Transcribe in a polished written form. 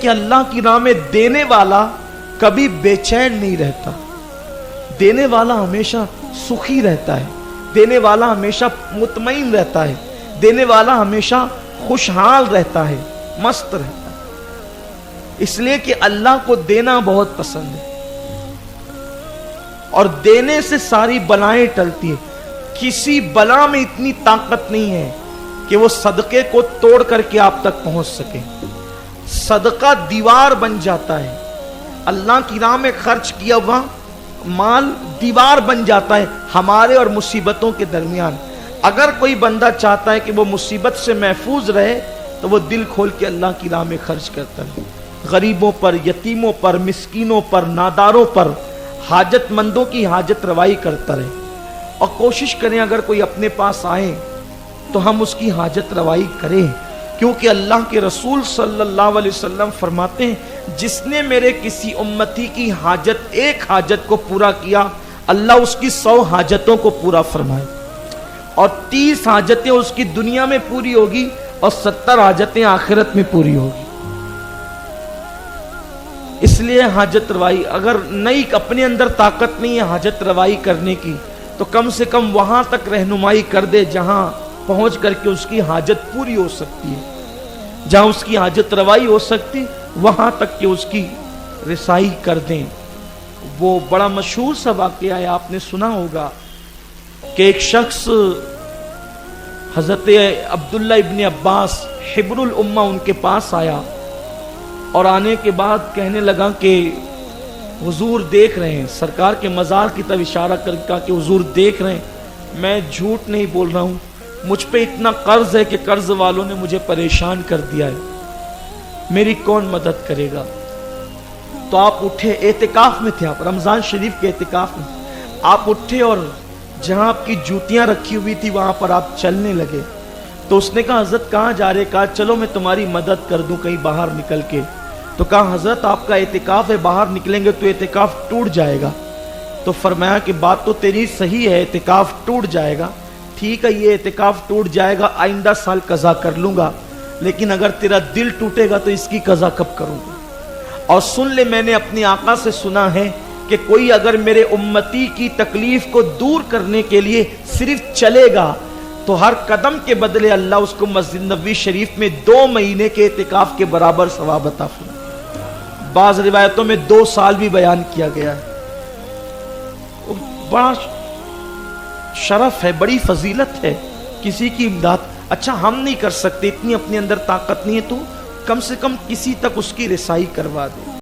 کہ اللہ کی راہ میں دینے والا کبھی بے چین نہیں رہتا، دینے والا ہمیشہ سخی رہتا ہے، دینے والا ہمیشہ مطمئن رہتا ہے، دینے والا ہمیشہ خوشحال رہتا ہے، مست رہتا ہے، اس لیے کہ اللہ کو دینا بہت پسند ہے، اور دینے سے ساری بلائیں ٹلتی ہیں۔ کسی بلا میں اتنی طاقت نہیں ہے کہ وہ صدقے کو توڑ کر کے آپ تک پہنچ سکے۔ صدقہ دیوار بن جاتا ہے، اللہ کی راہ میں خرچ کیا ہوا مال دیوار بن جاتا ہے ہمارے اور مصیبتوں کے درمیان۔ اگر کوئی بندہ چاہتا ہے کہ وہ مصیبت سے محفوظ رہے تو وہ دل کھول کے اللہ کی راہ میں خرچ کرتا ہے، غریبوں پر، یتیموں پر، مسکینوں پر، ناداروں پر، حاجت مندوں کی حاجت روائی کرتا رہے، اور کوشش کریں اگر کوئی اپنے پاس آئے تو ہم اس کی حاجت روائی کریں، کیونکہ اللہ کے رسول صلی اللہ علیہ وسلم فرماتے ہیں جس نے میرے کسی امتی کی حاجت، ایک حاجت کو پورا کیا، اللہ اس کی 100 حاجتوں کو پورا فرمائے، اور 30 حاجتیں اس کی دنیا میں پوری ہوگی اور 70 حاجتیں آخرت میں پوری ہوگی۔ اس لیے حاجت روائی، اگر نئی اپنے اندر طاقت نہیں ہے حاجت روائی کرنے کی تو کم سے کم وہاں تک رہنمائی کر دے جہاں پہنچ کر کے اس کی حاجت پوری ہو سکتی ہے، جہاں اس کی حاجت روائی ہو سکتی وہاں تک کہ اس کی رسائی کر دیں۔ وہ بڑا مشہور سا واقعہ ہے، آپ نے سنا ہوگا کہ ایک شخص حضرت عبداللہ ابن عباس حبر الامہ ان کے پاس آیا، اور آنے کے بعد کہنے لگا کہ حضور دیکھ رہے ہیں، سرکار کے مزار کی طرف اشارہ کر کہا کہ حضور دیکھ رہے ہیں، میں جھوٹ نہیں بول رہا ہوں، مجھ پہ اتنا قرض ہے کہ قرض والوں نے مجھے پریشان کر دیا ہے، میری کون مدد کرے گا؟ تو آپ اٹھے، اعتکاف میں تھے آپ، رمضان شریف کے اعتکاف میں آپ اٹھے، اور جہاں آپ کی جوتیاں رکھی ہوئی تھی وہاں پر آپ چلنے لگے۔ تو اس نے کہا حضرت کہاں جا رہے؟ کہا چلو میں تمہاری مدد کر دوں کہیں باہر نکل کے۔ تو کہا حضرت آپ کا اعتکاف ہے، باہر نکلیں گے تو اعتکاف ٹوٹ جائے گا۔ تو فرمایا کہ بات تو تیری صحیح ہے، اعتکاف ٹوٹ جائے گا، ٹھیک ہے یہ اعتکاف ٹوٹ جائے گا، آئندہ سال قضا کر لوں گا، لیکن اگر تیرا دل ٹوٹے گا تو اس کی قضا کب کروں گا؟ اور سن لے، میں نے اپنے آقا سے سنا ہے کہ کوئی اگر میرے امتی کی تکلیف کو دور کرنے کے لیے صرف چلے گا تو ہر قدم کے بدلے اللہ اس کو مسجد نبوی شریف میں 2 مہینے کے اعتکاف کے برابر ثواب عطا فرمائے۔ بعض روایتوں میں 2 سال بھی بیان کیا گیا ہے۔ بڑا شرف ہے، بڑی فضیلت ہے کسی کی امداد۔ اچھا ہم نہیں کر سکتے، اتنی اپنے اندر طاقت نہیں ہے، تو کم سے کم کسی تک اس کی رسائی کروا دے۔